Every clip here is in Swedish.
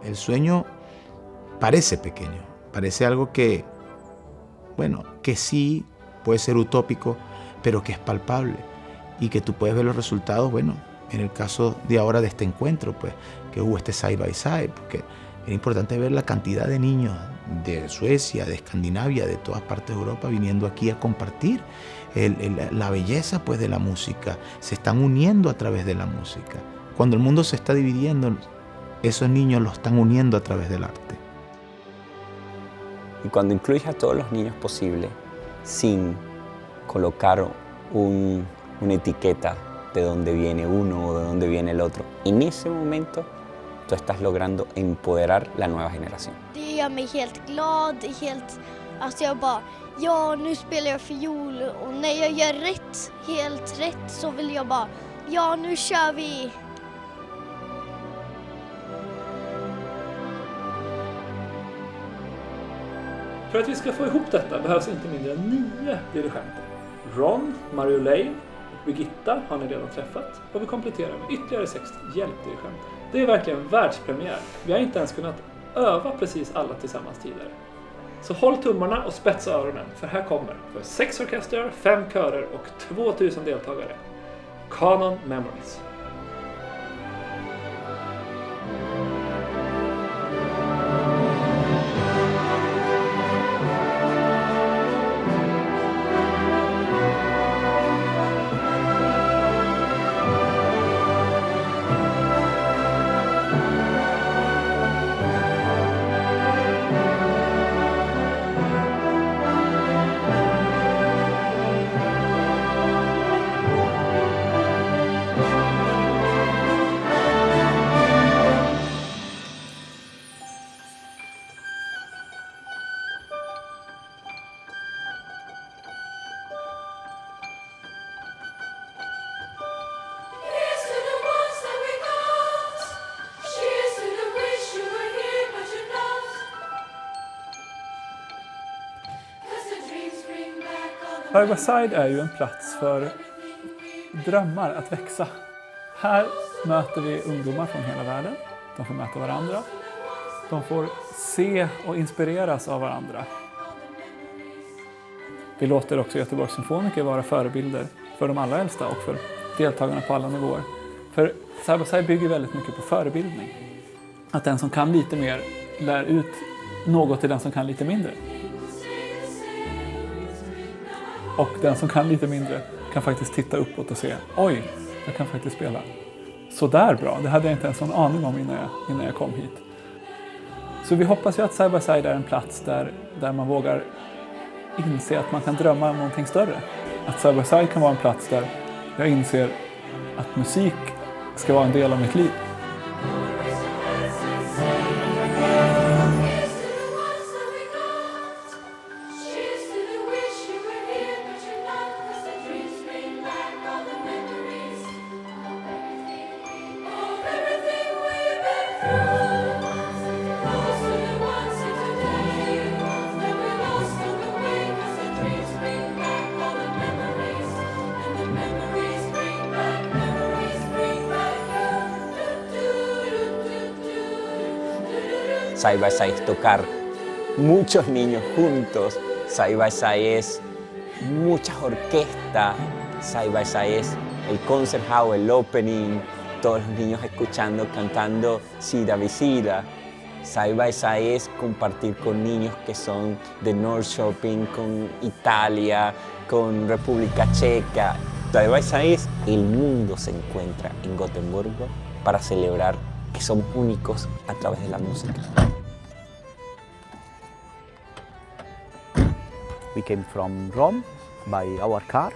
El sueño parece pequeño, parece algo que, bueno, que sí puede ser utópico, pero que es palpable y que tú puedes ver los resultados, bueno, en el caso de ahora de este encuentro, pues, que hubo este side by side, porque era importante ver la cantidad de niños de Suecia, de Escandinavia, de todas partes de Europa viniendo aquí a compartir la belleza, pues, de la música. Se están uniendo a través de la música. Cuando el mundo se está dividiendo, esos niños lo están uniendo a través del arte. Y cuando incluyes a todos los niños posible, sin colocar una etiqueta de dónde viene uno o de dónde viene el otro, en ese momento tú estás logrando empoderar la nueva generación. Det gör mig helt glad, helt, alltså jag bara, ja nu spelar jag fiol och när jag gör helt rätt så vill jag bara, ja nu kör vi. För att vi ska få ihop detta behövs inte mindre än 9 dirigenter. Ron, Mario-Leif och Birgitta har ni redan träffat och vi kompletterar med ytterligare 6 hjälpdirigenter. Det är verkligen världspremiär. Vi har inte ens kunnat öva precis alla tillsammans tidigare. Så håll tummarna och spetsa öronen, för här kommer för 6 orkestrar, 5 körer och 2000 deltagare. Kanon Memories. Side by Side är ju en plats för drömmar att växa. Här möter vi ungdomar från hela världen. De får möta varandra. De får se och inspireras av varandra. Vi låter också Göteborgs symfoniker vara förebilder för de allra äldsta och för deltagarna på alla nivåer. För Side by Side bygger väldigt mycket på förebildning. Att den som kan lite mer lär ut något till den som kan lite mindre. Och den som kan lite mindre kan faktiskt titta uppåt och se, oj, jag kan faktiskt spela så där bra. Det hade jag inte ens en aning om innan jag kom hit. Så vi hoppas ju att Side by Side är en plats där man vågar inse att man kan drömma om någonting större. Att Side by Side kan vara en plats där jag inser att musik ska vara en del av mitt liv. Side by Side es tocar muchos niños juntos. Side by Side es muchas orquestas. Side by Side es el concert hall, el opening, todos los niños escuchando, cantando Sida Visida. Side by Side es compartir con niños que son de Norrköping, con Italia, con República Checa. Side by Side es el mundo se encuentra en Gotemburgo para celebrar que somos únicos a través de la música. We came from Rome by our car.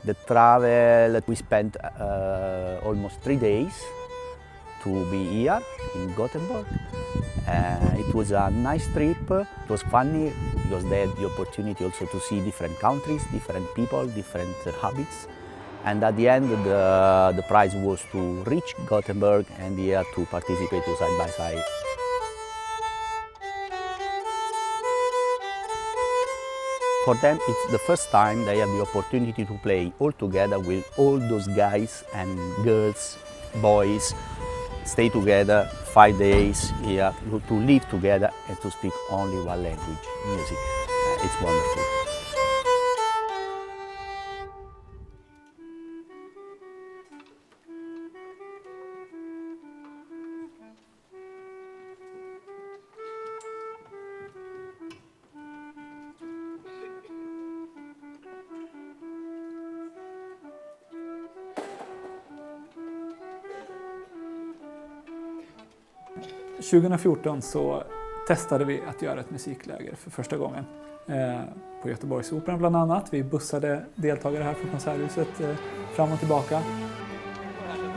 The travel, we spent almost 3 days to be here in Gothenburg. It was a nice trip. It was funny because they had the opportunity also to see different countries, different people, different habits. And at the end, the prize was to reach Gothenburg and here to participate to Side by Side. For them, it's the first time they have the opportunity to play all together with all those guys and girls, boys, stay together 5 days here, to live together and to speak only one language, music. It's wonderful. År 2014 så testade vi att göra ett musikläger för första gången på Göteborgsoperan bland annat. Vi bussade deltagare här från Konserthuset fram och tillbaka.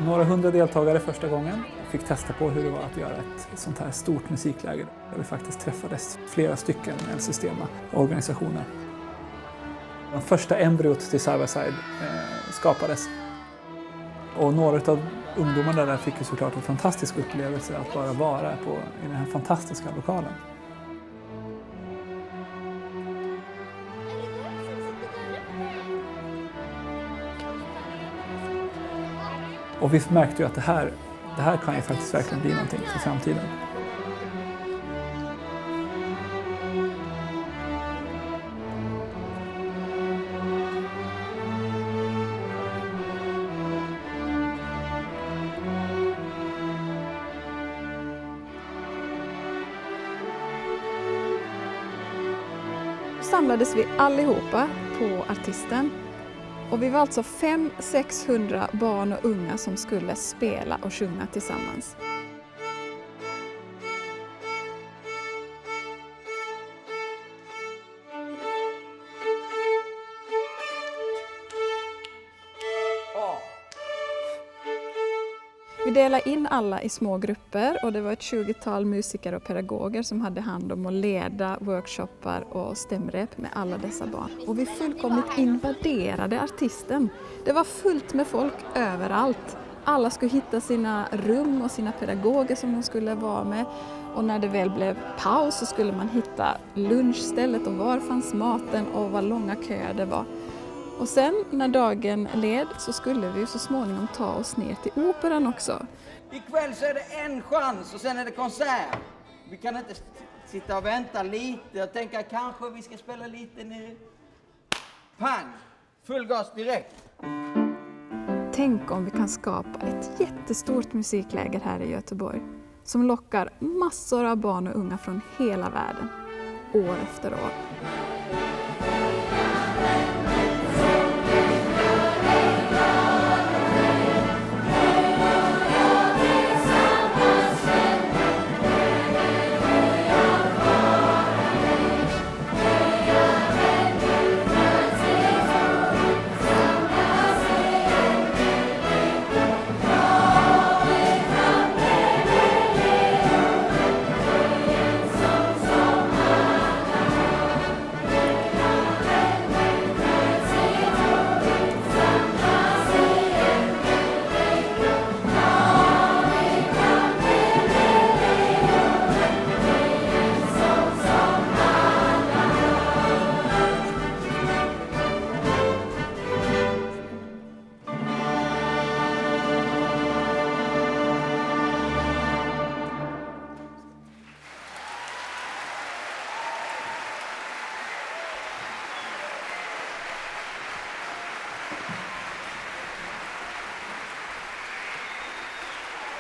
Några 100 deltagare första gången fick testa på hur det var att göra ett sånt här stort musikläger. Där vi faktiskt träffades flera stycken El-Sistema-organisationer. De första embryot till Side by Side skapades. Och några av ungdomarna där fick ju såklart en fantastisk upplevelse att bara vara i den här fantastiska lokalen. Och vi märkte ju att det här kan ju faktiskt verkligen bli någonting för framtiden. Samlades vi allihopa på Artisten och vi var alltså 500-600 barn och unga som skulle spela och sjunga tillsammans. Vi delade in alla i små grupper och det var ett 20-tal musiker och pedagoger som hade hand om att leda workshoppar och stämrep med alla dessa barn. Och vi fullkomligt invaderade Artisten. Det var fullt med folk överallt. Alla skulle hitta sina rum och sina pedagoger som de skulle vara med. Och när det väl blev paus så skulle man hitta lunchstället och var fanns maten och vad långa köer det var. Och sen när dagen led så skulle vi så småningom ta oss ner till operan också. Ikväll så är det en chans och sen är det konsert. Vi kan inte sitta och vänta lite och tänka kanske vi ska spela lite nu. Pang! Full gas direkt. Tänk om vi kan skapa ett jättestort musikläger här i Göteborg som lockar massor av barn och unga från hela världen, år efter år.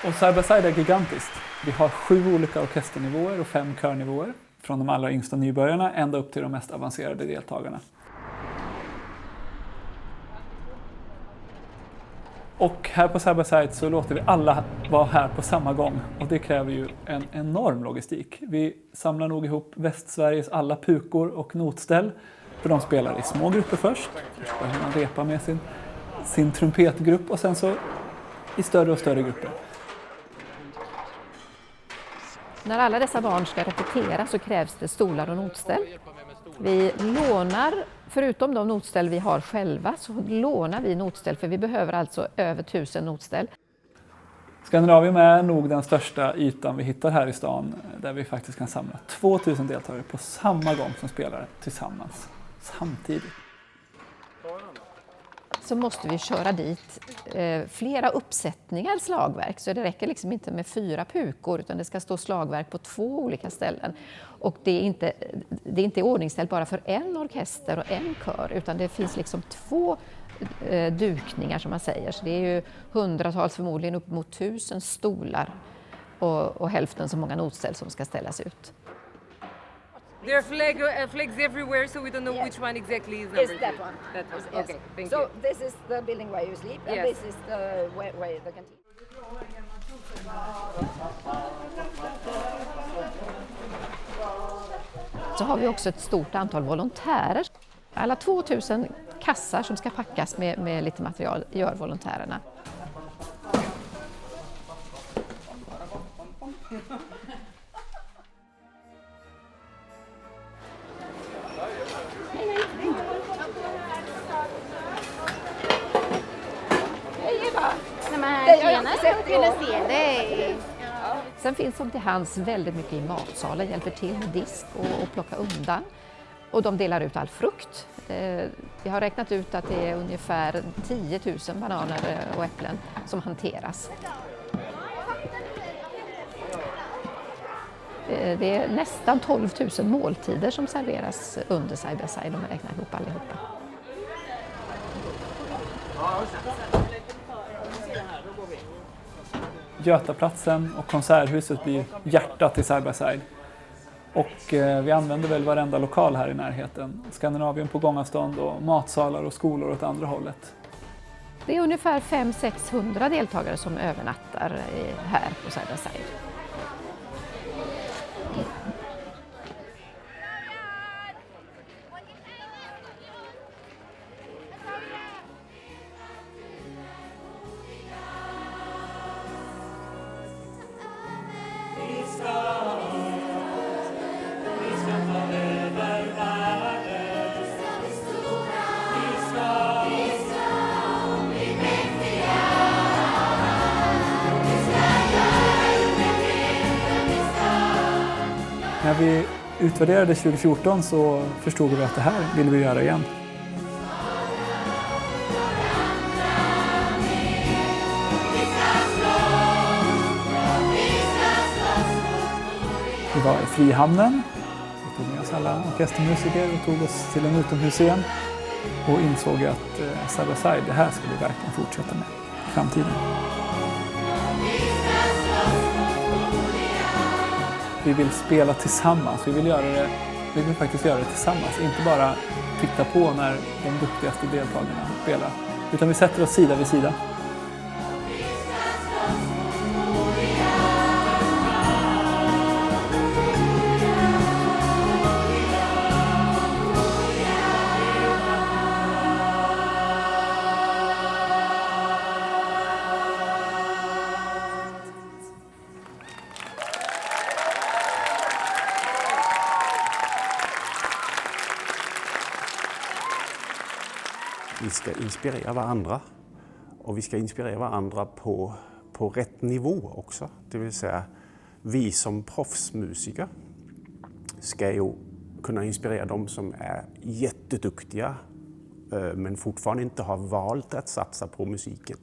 Och Side by Side är gigantiskt. Vi har 7 olika orkesternivåer och 5 körnivåer. Från de allra yngsta nybörjarna ända upp till de mest avancerade deltagarna. Och här på Side by Side så låter vi alla vara här på samma gång. Och det kräver ju en enorm logistik. Vi samlar nog ihop Västsveriges alla pukor och notställ. För de spelar i små grupper först. Först börjar man repa med sin trumpetgrupp och sen så i större och större grupper. När alla dessa barn ska repetera så krävs det stolar och notställ. Vi lånar, förutom de notställ vi har själva, så lånar vi notställ för vi behöver alltså över 1000 notställ. Skandinavien är nog den största ytan vi hittar här i stan där vi faktiskt kan samla 2000 deltagare på samma gång som spelar tillsammans, samtidigt. så måste vi köra dit flera uppsättningar slagverk. Så det räcker liksom inte med 4 pukor utan det ska stå slagverk på 2 olika ställen. Och det är inte ordningställt bara för en orkester och en kör utan det finns liksom 2 dukningar som man säger. Så det är ju hundratals, förmodligen upp mot 1000 stolar och hälften så många notställ som ska ställas ut. There are flags everywhere, so we don't know which one exactly is number Is that one? That one. Yes. Okay, thank so you. this is the building where you sleep, and Yes. this is the where the canteen. Så har vi också ett stort antal volontärer. Alla 2000 kassar som ska packas med lite material gör volontärerna. Sen finns de till hands väldigt mycket i matsalen, hjälper till med disk och plocka undan. Och de delar ut all frukt. Vi har räknat ut att det är ungefär 10 000 bananer och äpplen som hanteras. Det är nästan 12 000 måltider som serveras under Side by Side om man räknar ihop allihopa. Götaplatsen och konserthuset blir hjärtat i Side by Side. Och vi använder väl varenda lokal här i närheten. Skandinavien på gångavstånd och matsalar och skolor åt andra hållet. Det är ungefär 500-600 deltagare som övernattar här på Side by Side. När vi utvärderade 2014 så förstod vi att det här vill vi göra igen. Vi var i Frihamnen, vi tog med oss alla orkestermusiker och tog oss till en utomhusscen och insåg att Side by Side, det här ska vi verkligen fortsätta med i framtiden. Vi vill spela tillsammans, vi vill faktiskt göra det tillsammans, inte bara titta på när de duktigaste deltagarna spelar, utan vi sätter oss sida vid sida. Vi ska inspirera varandra och vi ska inspirera varandra på rätt nivå också. Det vill säga, vi som proffsmusiker ska ju kunna inspirera de som är jätteduktiga men fortfarande inte har valt att satsa på musiken.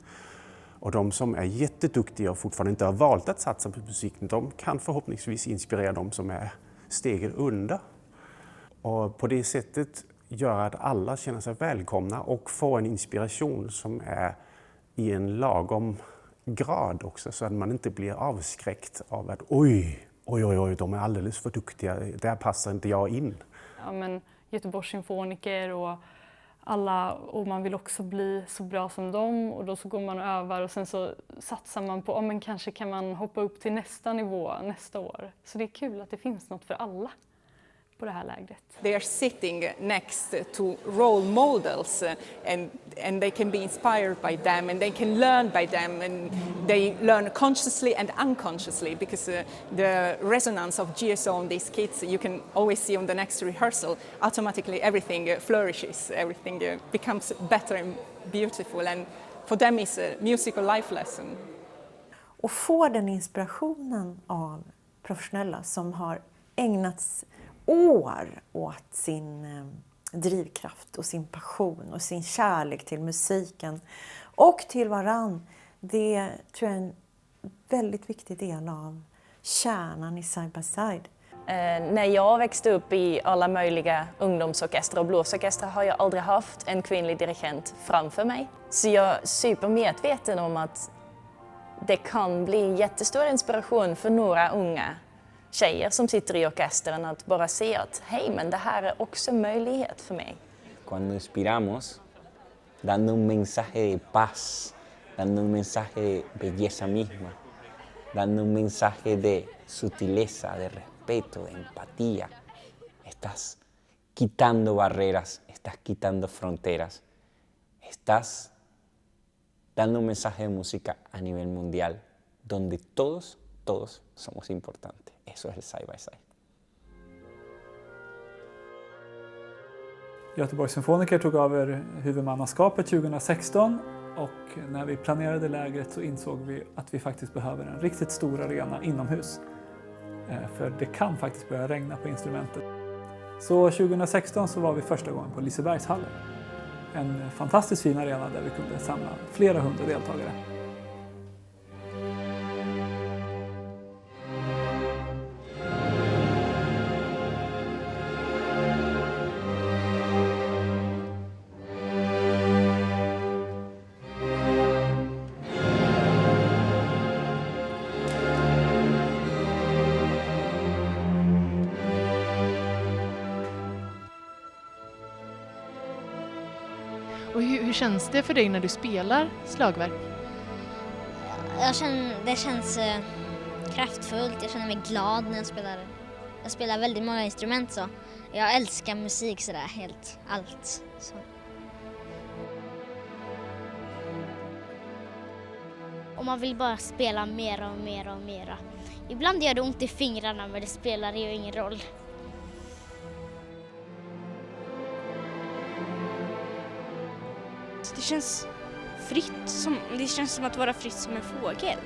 Och de som är jätteduktiga och fortfarande inte har valt att satsa på musiken, de kan förhoppningsvis inspirera de som är steget under. Och på det sättet göra att alla känner sig välkomna och får en inspiration som är i en lagom grad också, så att man inte blir avskräckt av att oj, de är alldeles för duktiga, där passar inte jag in. Ja, men Göteborgs symfoniker och alla, och man vill också bli så bra som dem, och då så går man och övar och sen så satsar man på, men kanske kan man hoppa upp till nästa nivå nästa år. Så det är kul att det finns något för alla på det här lägret. They are sitting next to role models and they can be inspired by them and they can learn by them, and they learn consciously and unconsciously because the resonance of GSO on these kids you can always see on the next rehearsal. Automatically everything flourishes, everything becomes better and beautiful, and for them is a musical life lesson. Och få den inspirationen av professionella som har ägnats år åt drivkraft och sin passion och sin kärlek till musiken och till varann. Det tror jag är en väldigt viktig del av kärnan i Side by Side. När jag växte upp i alla möjliga ungdomsorkestrar och blåsorkestrar har jag aldrig haft en kvinnlig dirigent framför mig. Så jag är supermedveten om att det kan bli jättestor inspiration för några unga tjejer som sitter i orkestern att bara se att hej, men det här är också möjlighet för mig. Cuando inspiramos, dando un mensaje de paz, dando un mensaje de belleza misma, dando un mensaje de sutileza, de respeto, de empatía, estás quitando barreras, estás quitando fronteras, estás dando un mensaje de música a nivel mundial, donde todos somos importantes. Eso es el Side by Side. Göteborgs symfoniker tog över huvudmannaskapet 2016 och när vi planerade lägret så insåg vi att vi faktiskt behöver en riktigt stor arena inomhus. För det kan faktiskt börja regna på instrumentet. Så 2016 så var vi första gången på Lisebergshallen. En fantastiskt fin arena där vi kunde samla flera hundra deltagare. Och hur känns det för dig när du spelar slagverk? Det känns kraftfullt, jag känner mig glad när jag spelar. Jag spelar väldigt många instrument så. Jag älskar musik sådär, helt allt. Så. Och man vill bara spela mer och mer och mer. Ibland gör det ont i fingrarna men det spelar ju ingen roll. Det känns fritt, det känns som att vara fritt som en fågel.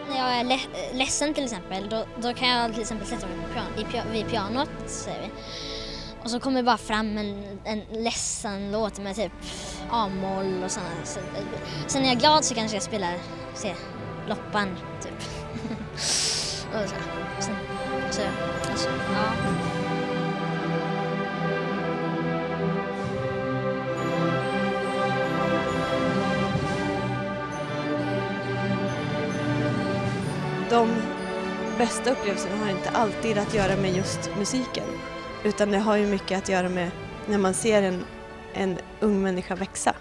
När jag är ledsen till exempel, då kan jag till exempel sätta mig vid pianot, säger vi. Och så kommer bara fram en ledsen låt med typ A-moll och sådana. Sen när jag är glad så kanske jag spelar loppan typ. Och så, alltså, ja. De bästa upplevelserna har inte alltid att göra med just musiken. Utan det har ju mycket att göra med när man ser en ung människa växa.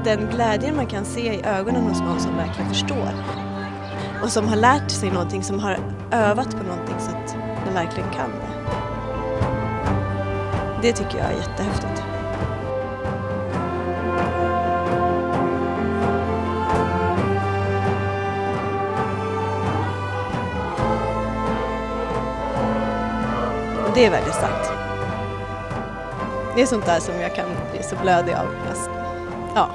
Den glädjen man kan se i ögonen hos någon som verkligen förstår. Och som har lärt sig någonting, som har övat på någonting så att de verkligen kan det. Det tycker jag är jättehäftigt. Och det är väldigt starkt. Det är sånt där som jag kan bli så blödig av. Ja,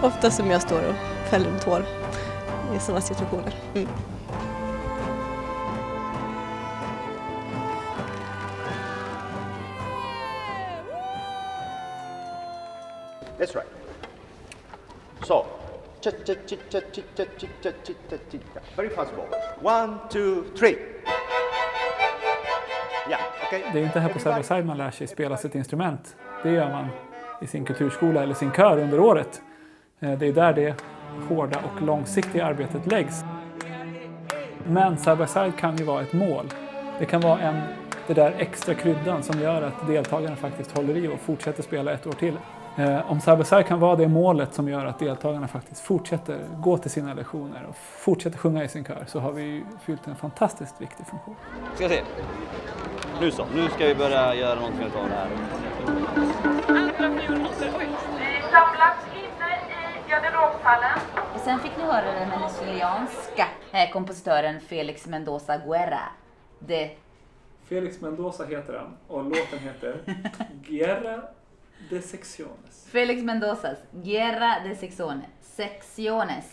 ofta som jag står och fäller en tår i sådana situationer. Mm. That's right. So, very fast ball. 1, 2, 3. Yeah, okay. Det är inte här på Side by Side man lär sig spela sitt instrument. Det gör man i sin kulturskola eller sin kör under året. Det är där det hårda och långsiktiga arbetet läggs. Men Side by Side kan ju vara ett mål. Det kan vara det där extra kryddan som gör att deltagarna faktiskt håller i och fortsätter spela ett år till. Om Side by Side kan vara det målet som gör att deltagarna faktiskt fortsätter gå till sina lektioner och fortsätter sjunga i sin kör, så har vi fyllt en fantastiskt viktig funktion. Ska se. Nu så, nu ska vi börja göra någonting av det här. Andra fiolnoter, oj. samlats inne i garderobshallen. Och sen fick ni höra den venezuelanska kompositören Felix Mendoza Guerra. Felix Mendoza heter han och låten heter Guerra de Secciones. Felix Mendozas Guerra de Secciones.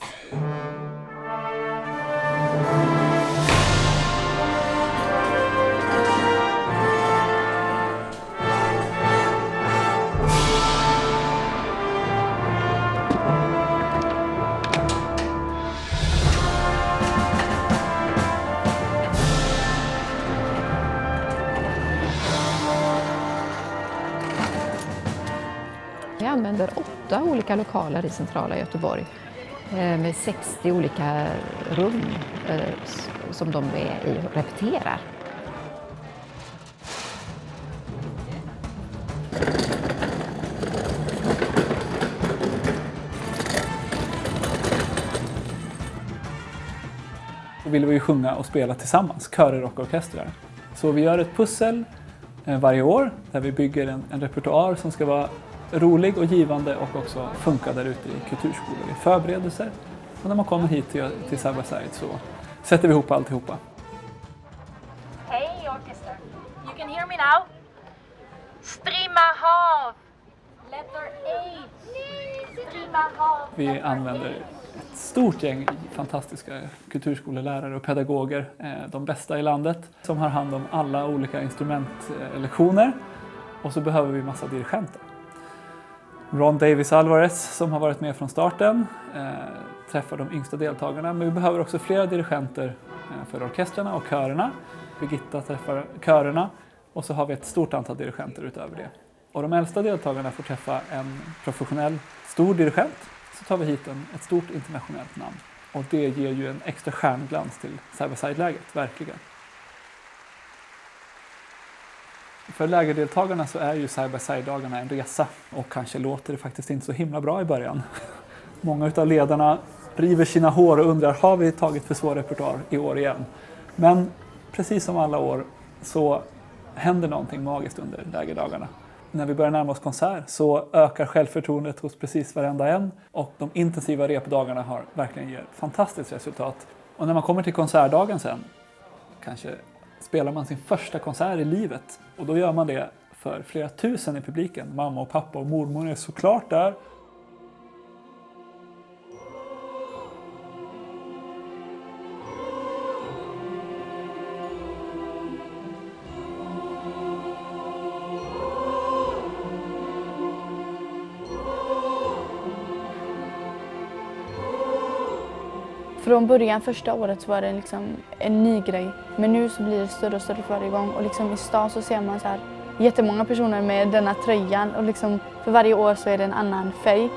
Vi använder 8 olika lokaler i centrala Göteborg med 60 olika rum som de är i och repeterar. Då vill vi ju sjunga och spela tillsammans, körer och orkestrar. Så vi gör ett pussel varje år där vi bygger en repertoar som ska vara rolig och givande och också funka där ute i kulturskolor i förberedelser. Och när man kommer hit till Side by Side så sätter vi ihop alltihopa. Hey orchestra, you can hear me now? Strimma hav. Letter A. Strimma hav. Vi använder ett stort gäng fantastiska kulturskolelärare och pedagoger, de bästa i landet, som har hand om alla olika instrumentlektioner. Och så behöver vi massa dirigenter. Ron Davis Alvarez som har varit med från starten träffar de yngsta deltagarna, men vi behöver också flera dirigenter för orkestrarna och körerna. Birgitta träffar körerna och så har vi ett stort antal dirigenter utöver det. Och de äldsta deltagarna får träffa en professionell stor dirigent, så tar vi hit ett stort internationellt namn. Och det ger ju en extra stjärnglans till Side by Side-läget, verkligen. För lägerdeltagarna så är ju Side by Side-dagarna en resa och kanske låter det faktiskt inte så himla bra i början. Många av ledarna river sina hår och undrar, har vi tagit för svår repertoar i år igen? Men precis som alla år så händer någonting magiskt under lägerdagarna. När vi börjar närma oss konsert så ökar självförtroendet hos precis varenda en och de intensiva repdagarna har verkligen gett fantastiskt resultat. Och när man kommer till konsertdagen sen kanske spelar man sin första konsert i livet och då gör man det för flera tusen i publiken. Mamma och pappa och mormor är såklart där. Från början, första året, så var det liksom en ny grej. Men nu så blir det större och större för varje gång. Och liksom i stan så ser man så här jättemånga personer med denna tröjan. Och liksom för varje år så är det en annan färg.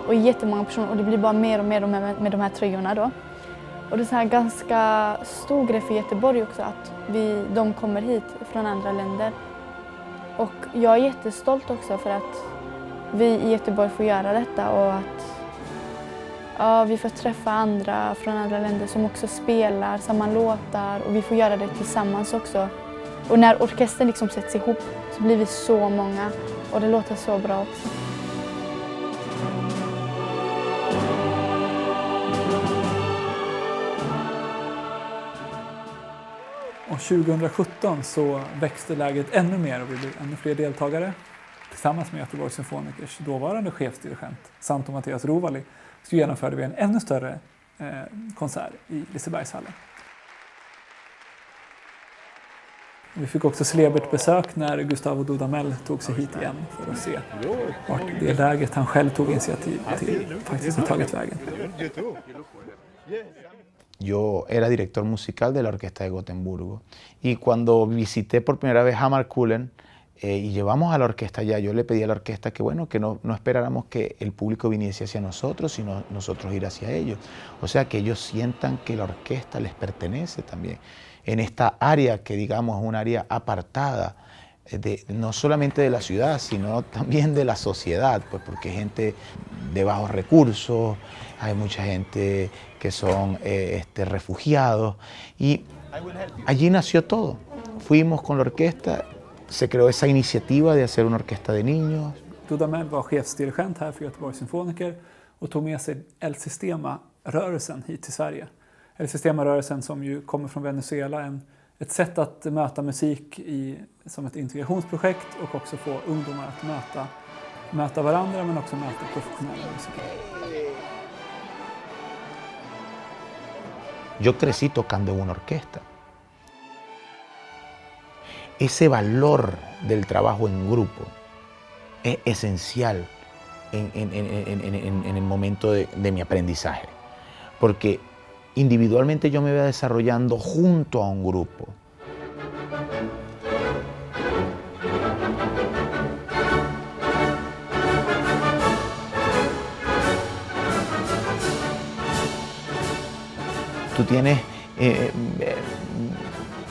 Och jättemånga personer. Och det blir bara mer och mer med de här tröjorna då. Och det är så här ganska stor grej för Göteborg också att de kommer hit från andra länder. Och jag är jättestolt också för att vi i Göteborg får göra detta. Och att vi får träffa andra från andra länder som också spelar samma låtar och vi får göra det tillsammans också. Och när orkestern liksom sätts ihop så blir vi så många och det låter så bra också. Och 2017 så växte läget ännu mer och vi blev ännu fler deltagare. Tillsammans med Göteborgs Symfonikers dåvarande chefsdirigent Santo Mattias Rovali så genomförde vi en ännu större konsert i Lisebergshallen. Vi fick också celebert besök när Gustavo Dudamel tog sig hit igen för att se vart det läget han själv tog initiativ till faktiskt har tagit vägen. Yo era director musical de la Orquesta de Gotemburgo y cuando visité por primera vez a Markulen y llevamos a la orquesta allá, yo le pedí a la orquesta que, bueno, que no esperáramos que el público viniese hacia nosotros, sino nosotros ir hacia ellos. O sea, que ellos sientan que la orquesta les pertenece también. En esta área que, digamos, es un área apartada, no solamente de la ciudad, sino también de la sociedad, pues porque hay gente de bajos recursos, hay mucha gente que son refugiados y allí nació todo. Fuimos con la orquesta. Se creó esa iniciativa de hacer una orquesta de niños, Dudamel var chefsdirigent här för Göteborgs symfoniker och tog med sig El Sistema-rörelsen hit till Sverige. El Sistema-rörelsen som ju kommer från Venezuela, ett sätt att möta musik som ett integrationsprojekt och också få ungdomar att möta varandra men också möta professionella musiker. Yo crecí tocando en una orquesta. Ese valor del trabajo en grupo es esencial en el momento de mi aprendizaje. Porque individualmente yo me voy desarrollando junto a un grupo. Tú tienes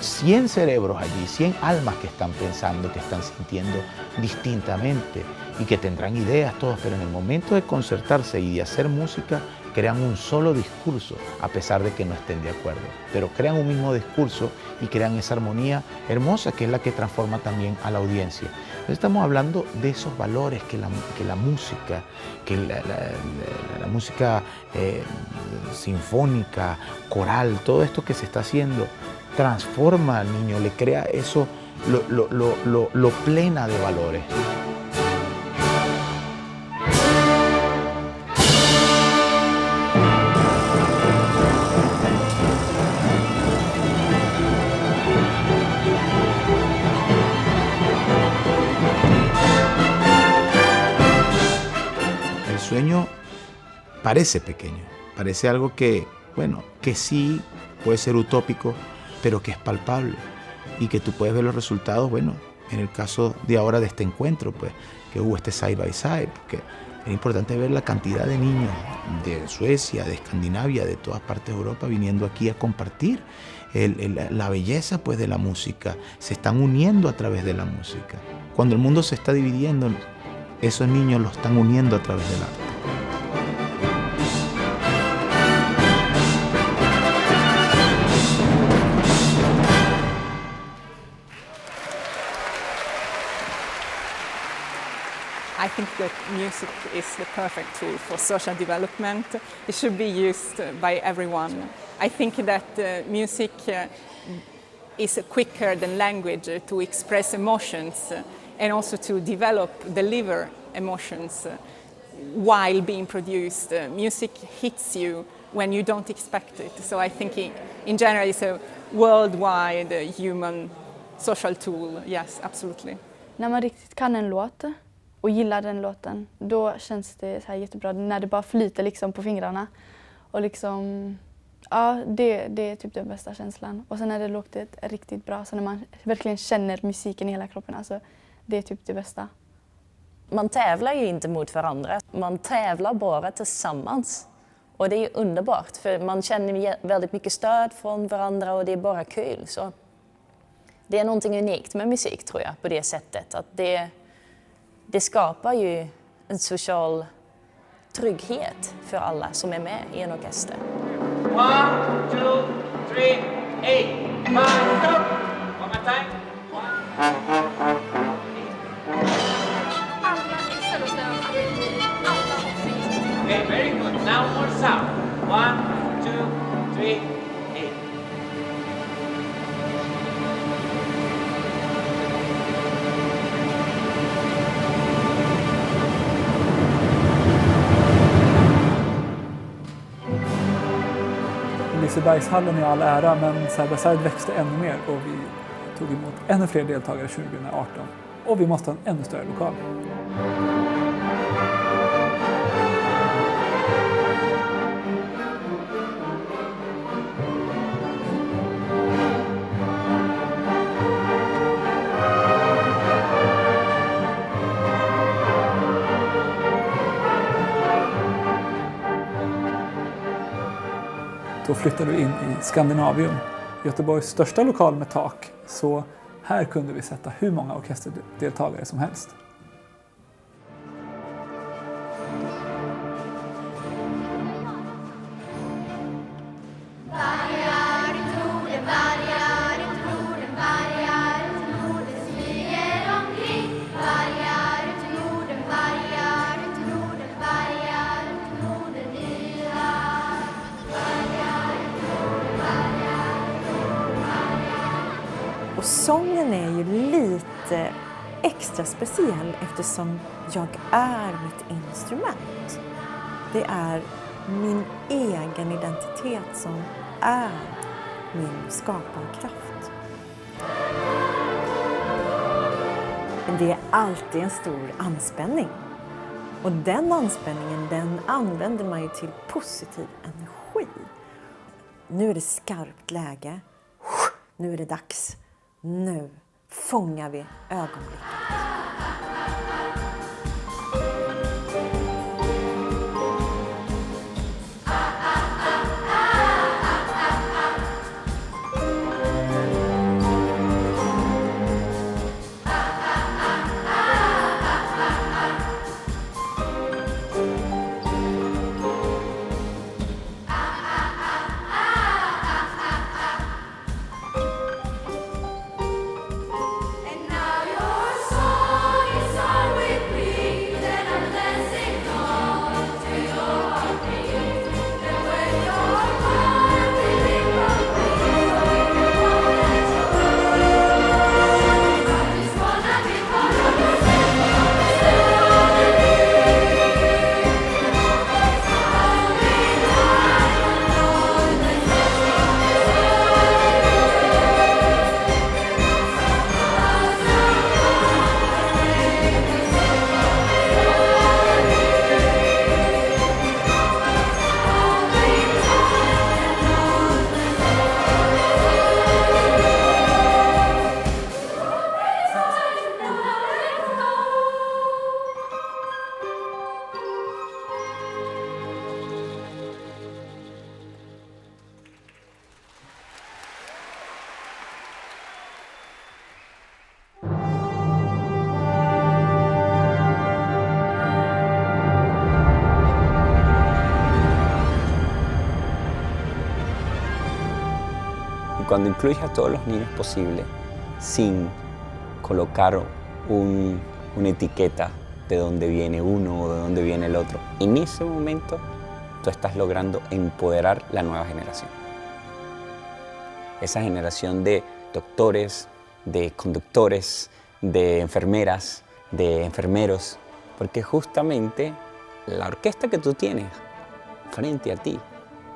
100 cerebros allí, 100 almas que están pensando, que están sintiendo distintamente y que tendrán ideas todos, pero en el momento de concertarse y de hacer música, crean un solo discurso, a pesar de que no estén de acuerdo. Pero crean un mismo discurso y crean esa armonía hermosa que es la que transforma también a la audiencia. Entonces estamos hablando de esos valores que la música, que la música sinfónica, coral, todo esto que se está haciendo, transforma al niño, le crea eso, lo plena de valores. El sueño parece pequeño, parece algo que, bueno, que sí puede ser utópico, pero que es palpable y que tú puedes ver los resultados, bueno, en el caso de ahora de este encuentro, pues, que hubo este side by side, porque es importante ver la cantidad de niños de Suecia, de Escandinavia, de todas partes de Europa viniendo aquí a compartir la belleza, pues, de la música. Se están uniendo a través de la música. Cuando el mundo se está dividiendo, esos niños lo están uniendo a través del arte. I think that music is the perfect tool for social development. It should be used by everyone. I think that music is quicker than language to express emotions and also to deliver emotions while being produced. Music hits you when you don't expect it. So I think in general it's a worldwide human social tool. Yes, absolutely. När man riktigt kan en låt och gillar den låten, då känns det så här jättebra när det bara flyter liksom på fingrarna. Och liksom, ja, det är typ den bästa känslan. Och sen när det låter riktigt bra, så när man verkligen känner musiken i hela kroppen, alltså, det är typ det bästa. Man tävlar ju inte mot varandra, man tävlar bara tillsammans. Och det är underbart, för man känner väldigt mycket stöd från varandra och det är bara kul. Så det är någonting unikt med musik, tror jag, på det sättet. Att det skapar ju en social trygghet för alla som är med i en orkester. 1, 2, 3, 8, 5, stop! One more time. Okay, very good. Now more sound. 1, 2, 3, 8. Lisebergshallen i all ära, men Side by Side växte ännu mer och vi tog emot ännu fler deltagare 2018. Och vi måste ha en ännu större lokal. Då flyttade vi in i Skandinavium, Göteborgs största lokal med tak. Så här kunde vi sätta hur många orkesterdeltagare som helst. sången är ju lite extra speciell eftersom jag är mitt instrument. Det är min egen identitet som är min skaparkraft. Det är alltid en stor anspänning. Och den anspänningen, den använder man ju till positiv energi. Nu är det skarpt läge. Nu är det dags. Nu fångar vi ögonblicket. Cuando incluyes a todos los niños posible, sin colocar una etiqueta de dónde viene uno o de dónde viene el otro, en ese momento tú estás logrando empoderar la nueva generación. Esa generación de doctores, de conductores, de enfermeras, de enfermeros, porque justamente la orquesta que tú tienes frente a ti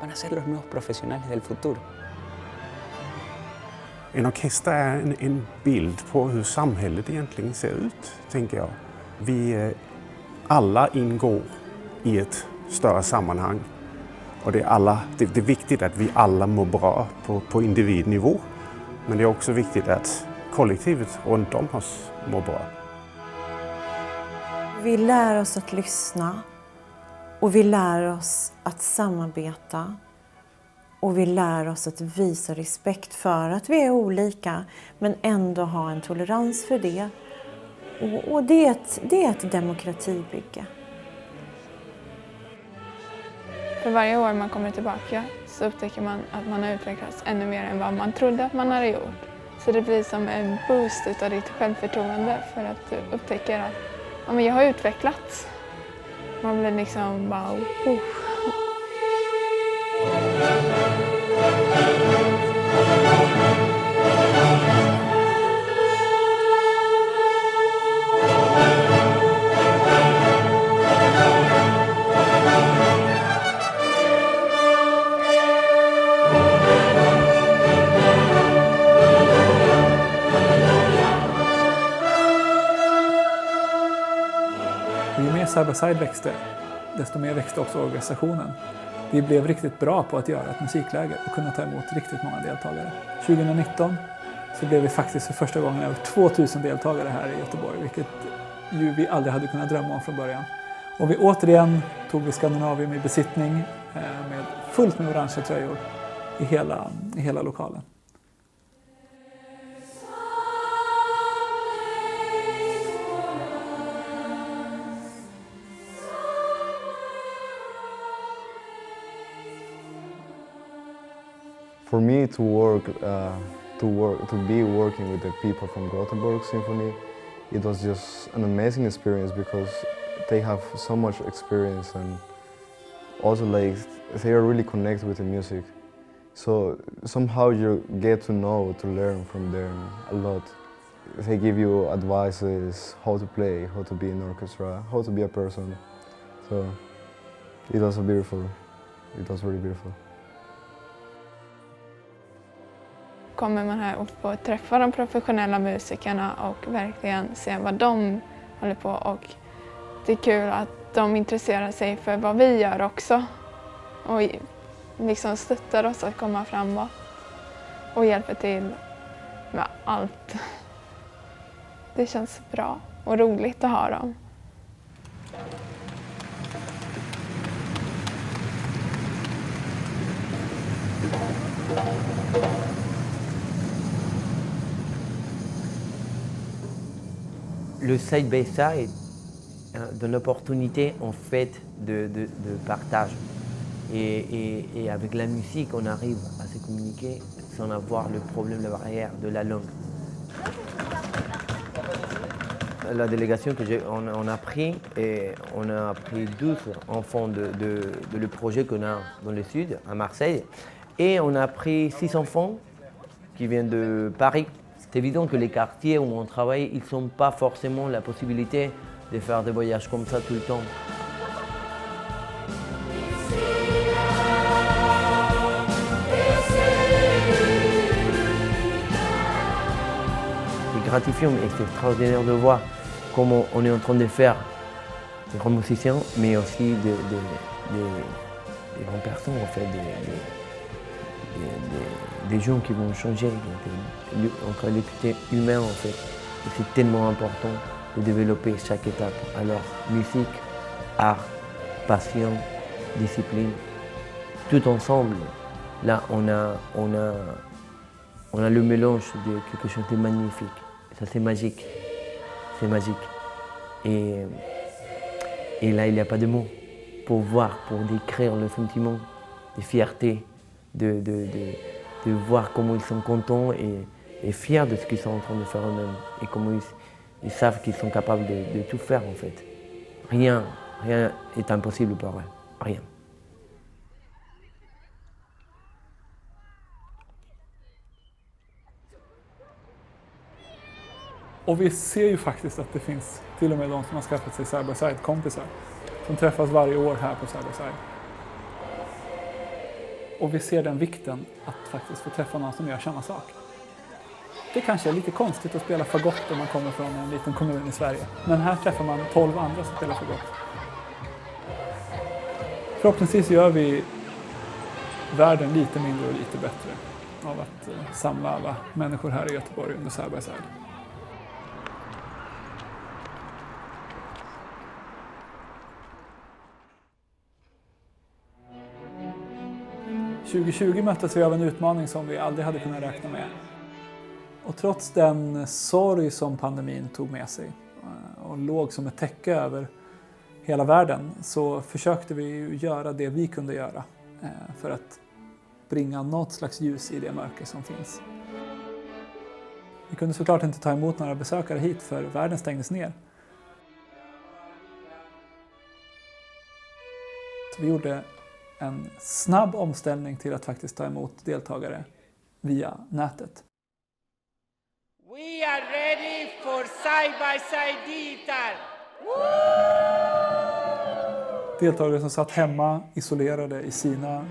van a ser los nuevos profesionales del futuro. En orkester är en bild på hur samhället egentligen ser ut, tänker jag. Vi alla ingår i ett större sammanhang. Och det är viktigt att vi alla mår bra på individnivå. Men det är också viktigt att kollektivet runt om oss mår bra. Vi lär oss att lyssna och vi lär oss att samarbeta. Och vi lär oss att visa respekt för att vi är olika men ändå ha en tolerans för det. Och det är ett demokratibygge. För varje år man kommer tillbaka så upptäcker man att man har utvecklats ännu mer än vad man trodde att man hade gjort. Så det blir som en boost utav ditt självförtroende för att du upptäcker att ja, men jag har utvecklats. Man blir liksom bara Ju mer Side by Side växte, desto mer växte också organisationen. Vi blev riktigt bra på att göra ett musikläger och kunna ta emot riktigt många deltagare. 2019 så blev vi faktiskt för första gången över 2000 deltagare här i Göteborg, vilket ju vi aldrig hade kunnat drömma om från början. Och vi återigen tog vi Skandinavium i besittning med fullt med orangea tröjor i hela lokalen. For me to be working with the people from Gothenburg Symphony, it was just an amazing experience because they have so much experience and also like they are really connected with the music. So somehow you get to know, to learn from them a lot. They give you advices, how to play, how to be in orchestra, how to be a person. So it was beautiful. It was really beautiful. Kommer man här och får träffa de professionella musikerna och verkligen se vad de håller på, och det är kul att de intresserar sig för vad vi gör också och liksom stöttar oss att komma framåt och hjälper till med allt. Det känns bra och roligt att ha dem. Le side-by-side donne l'opportunité en fait de partage. Et avec la musique, on arrive à se communiquer sans avoir le problème, la barrière de la langue. La délégation on a pris 12 enfants de le projet qu'on a dans le sud, à Marseille. Et on a pris 6 enfants qui viennent de Paris. C'est évident que les quartiers où on travaille, ils n'ont pas forcément la possibilité de faire des voyages comme ça tout le temps. C'est gratifiant et c'est extraordinaire de voir comment on est en train de faire des grands musiciens, mais aussi des grandes personnes, en fait, des gens qui vont changer, un collectif humain en fait. Et c'est tellement important de développer chaque étape. Alors musique, art, passion, discipline, tout ensemble. Là on a le mélange de quelque chose de magnifique. Ça c'est magique, c'est magique. Et là il n'y a pas de mots pour voir, pour décrire le sentiment de fierté. De voir comment ils sont contents et fiers de ce qu'ils sont en train de faire eux-mêmes et comment ils savent qu'ils sont capables de tout faire en fait. Rien est impossible pour eux, rien. Och vi ser ju faktiskt att det finns till och med de som har skaffat sig side-by-side-kompisar som träffas varje år här på side-by-side. Och vi ser den vikten att faktiskt få träffa någon som gör samma sak. Det kanske är lite konstigt att spela fagott om man kommer från en liten kommun i Sverige. Men här träffar man 12 andra som spelar fagott. Förhoppningsvis gör vi världen lite mindre och lite bättre av att samla alla människor här i Göteborg under side-by-side. ...2020 möttes vi av en utmaning som vi aldrig hade kunnat räkna med. Och trots den sorg som pandemin tog med sig och låg som ett täcke över hela världen så försökte vi göra det vi kunde göra för att bringa något slags ljus i det mörker som finns. Vi kunde såklart inte ta emot några besökare hit för världen stängdes ner. Så vi gjorde en snabb omställning till att faktiskt ta emot deltagare via nätet. We are ready for side-by-side digital! Deltagare som satt hemma isolerade i sina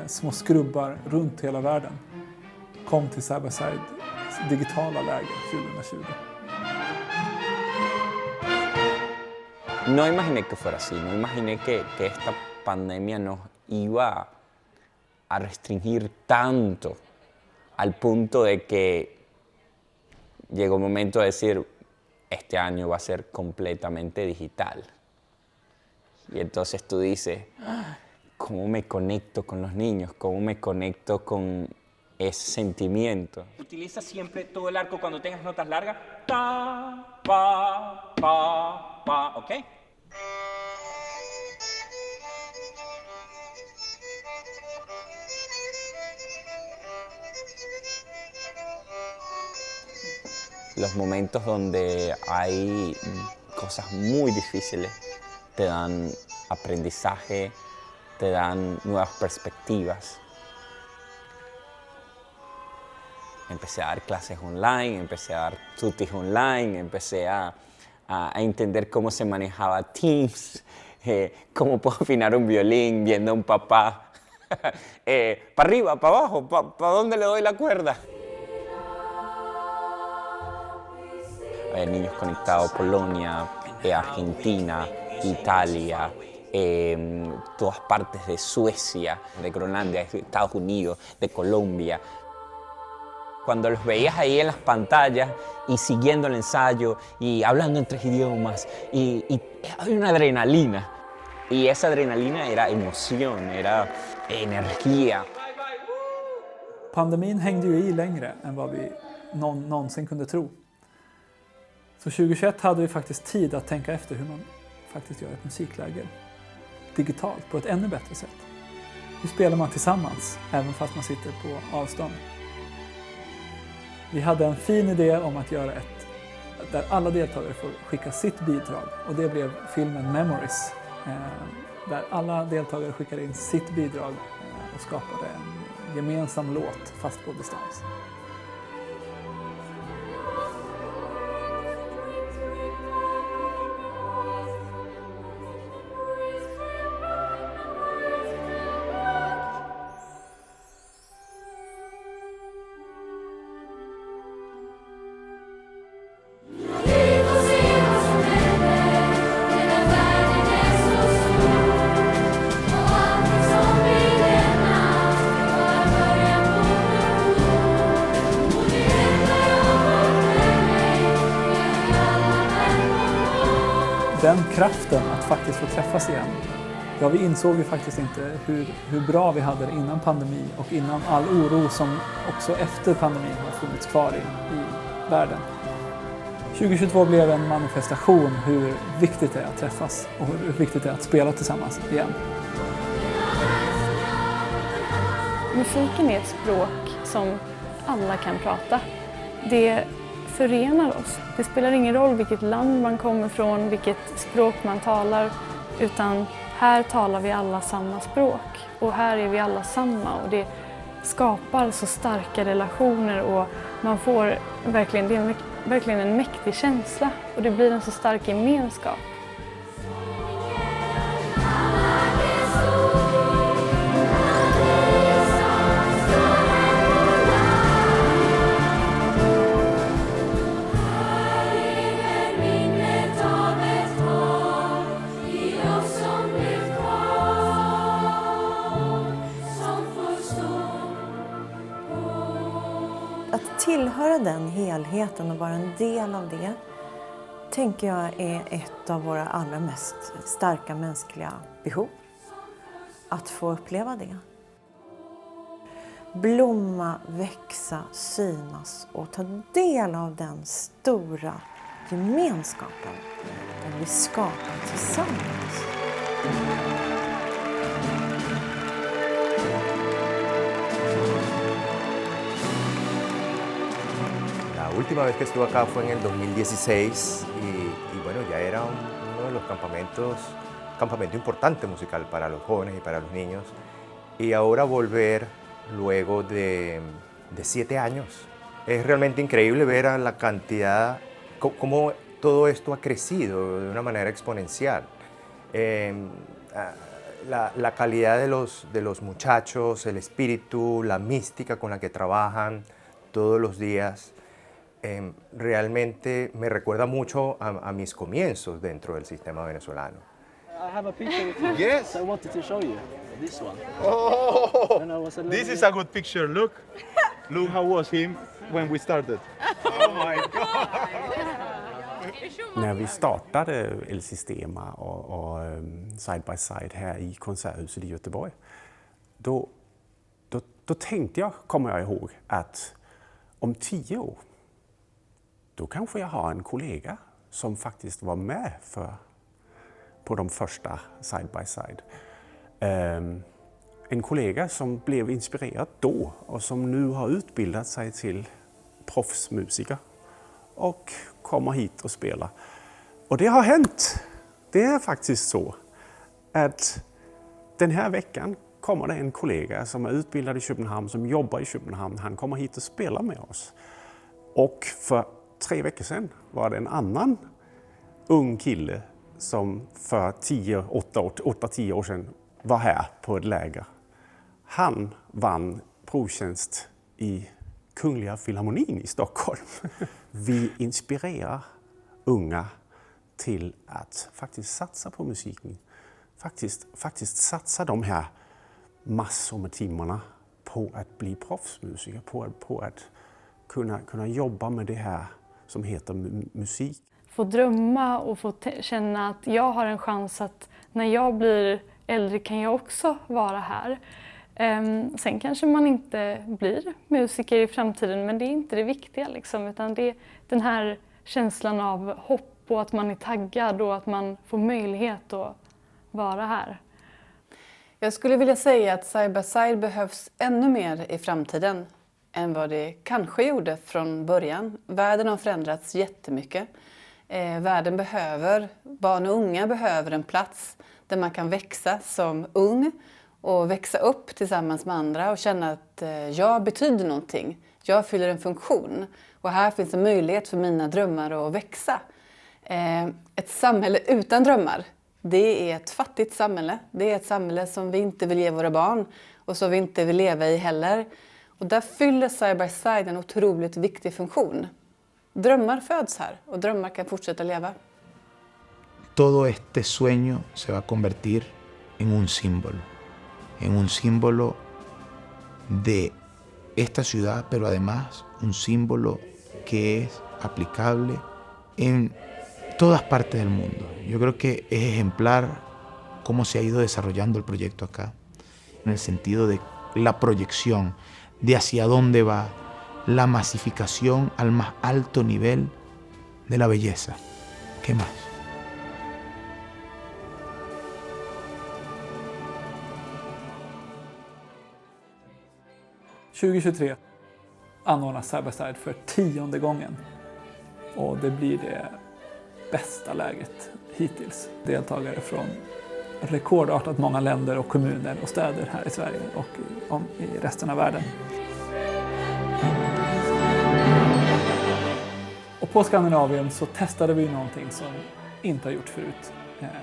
små skrubbar runt hela världen kom till side-by-side digitala läger 2020. No imaginé que fuera así, no imaginé que esta pandemia nos iba a restringir tanto al punto de que llegó un momento de decir, este año va a ser completamente digital. Y entonces tú dices, ¿cómo me conecto con los niños? ¿Cómo me conecto con ese sentimiento? Utiliza siempre todo el arco cuando tengas notas largas. Ta, pa, pa, pa, ¿ok? Los momentos donde hay cosas muy difíciles te dan aprendizaje, te dan nuevas perspectivas. Empecé a dar clases online, empecé a dar tutis online, empecé a entender cómo se manejaba Teams, cómo puedo afinar un violín viendo a un papá. Para arriba, para abajo, ¿para dónde le doy la cuerda? Hay niños conectados, Polonia, Argentina, Italia, todas partes de Suecia, de Groenlandia, de Estados Unidos, de Colombia. Cuando los veías ahí en las pantallas y siguiendo el ensayo y hablando en 3 idiomas y había una adrenalina. Y esa adrenalina era emotion, era energi. Pandemin hängde ju i längre än vad vi någonsin kunde tro. Så 2021 hade vi faktiskt tid att tänka efter hur man faktiskt gör ett musikläger digitalt på ett ännu bättre sätt. Hur spelar man tillsammans även fast man sitter på avstånd? Vi hade en fin idé om att göra där alla deltagare får skicka sitt bidrag och det blev filmen Memories. Där alla deltagare skickade in sitt bidrag och skapade en gemensam låt fast på distans. Den kraften att faktiskt få träffas igen. Ja, vi insåg ju faktiskt inte hur bra vi hade det innan pandemi och innan all oro som också efter pandemin har funnits kvar i världen. 2022 blev en manifestation hur viktigt det är att träffas och hur viktigt det är att spela tillsammans igen. Musiken är ett språk som alla kan prata. Det förenar oss. Det spelar ingen roll vilket land man kommer från, vilket språk man talar, utan här talar vi alla samma språk och här är vi alla samma och det skapar så starka relationer och man får verkligen, det är verkligen en mäktig känsla och det blir en så stark gemenskap. Att tillhöra den helheten och vara en del av det tänker jag är ett av våra allra mest starka mänskliga behov. Att få uppleva det. Blomma, växa, synas och ta del av den stora gemenskapen den vi skapar tillsammans. La última vez que estuve acá fue en el 2016 y bueno, ya era uno de los campamento importante musical para los jóvenes y para los niños. Y ahora volver luego de 7 años. Es realmente increíble ver a la cantidad, cómo todo esto ha crecido de una manera exponencial. La calidad de los muchachos, el espíritu, la mística con la que trabajan todos los días. Realmente me recuerda mucho a mis comienzos dentro del sistema venezolano. I have a picture with you. Yes. I wanted to show you this one. Oh, When I was a little this bit- is a good picture. Look how was him when we started. Oh my God! När vi startade El Sistema och Side by Side här i Konserthuset i Göteborg, då tänkte jag, kommer jag ihåg, att om 10 år, då kanske jag har en kollega som faktiskt var med på de första Side by Side. En kollega som blev inspirerad då och som nu har utbildat sig till proffsmusiker och kommer hit och spelar. Och det har hänt. Det är faktiskt så att den här veckan kommer det en kollega som är utbildad i Köpenhamn, som jobbar i Köpenhamn. Han kommer hit och spelar med oss. Och för 3 veckor sedan var det en annan ung kille som för 8-10 år sedan var här på ett läger. Han vann provtjänst i Kungliga Filharmonin i Stockholm. Vi inspirerar unga till att faktiskt satsa på musiken. Faktiskt satsa de här massor med timmarna på att bli proffsmusiker, på att kunna jobba med det här som heter musik. Få drömma och få känna att jag har en chans att när jag blir äldre kan jag också vara här. Sen kanske man inte blir musiker i framtiden, men det är inte det viktiga liksom, utan det är den här känslan av hopp och att man är taggad och att man får möjlighet att vara här. Jag skulle vilja säga att Side by Side behövs ännu mer i framtiden än vad det kanske gjorde från början. Världen har förändrats jättemycket. Världen behöver, barn och unga behöver en plats där man kan växa som ung och växa upp tillsammans med andra och känna att jag betyder någonting. Jag fyller en funktion och här finns en möjlighet för mina drömmar att växa. Ett samhälle utan drömmar, det är ett fattigt samhälle. Det är ett samhälle som vi inte vill ge våra barn och som vi inte vill leva i heller. Och där fyller Side by Side en otroligt viktig funktion. Drömmar föds här och drömmar kan fortsätta leva. Todo este sueño se va a convertir en un símbolo de esta ciudad, pero además un símbolo que es aplicable en todas partes del mundo. Yo creo que es ejemplar cómo se ha ido desarrollando el proyecto acá, en el sentido de la proyección, de hacia dónde va, la masificación al más alto nivel de la belleza. ¿Qué más? ...2023 anordnas Side by Side för 10:e gången. Och det blir det bästa läget hittills. Deltagare från rekordartat många länder och kommuner och städer här i Sverige och i resten av världen. Och på Skandinavien så testade vi någonting som inte har gjort förut.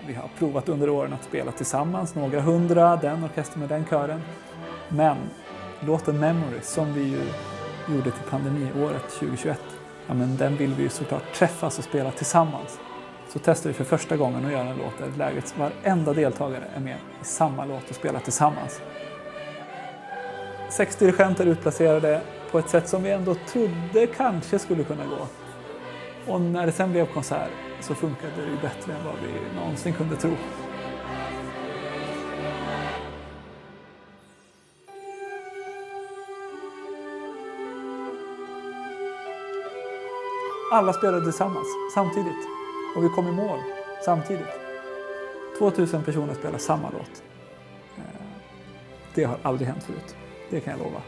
Vi har provat under åren att spela tillsammans, några hundra, den orkestern med den kören. Men låten Memories som vi ju gjorde till pandemiåret 2021, ja, men den vill vi ju såklart träffas och spela tillsammans. Så testar vi för första gången att göra en låt där lägets varenda deltagare är med i samma låt och spelar tillsammans. 6 dirigenter utplacerade på ett sätt som vi ändå trodde kanske skulle kunna gå. Och när det sen blev konsert så funkade det ju bättre än vad vi någonsin kunde tro. Alla spelade tillsammans, samtidigt. Och vi kom i mål, samtidigt. 2000 personer spelar samma låt. Det har aldrig hänt förut. Det kan jag lova.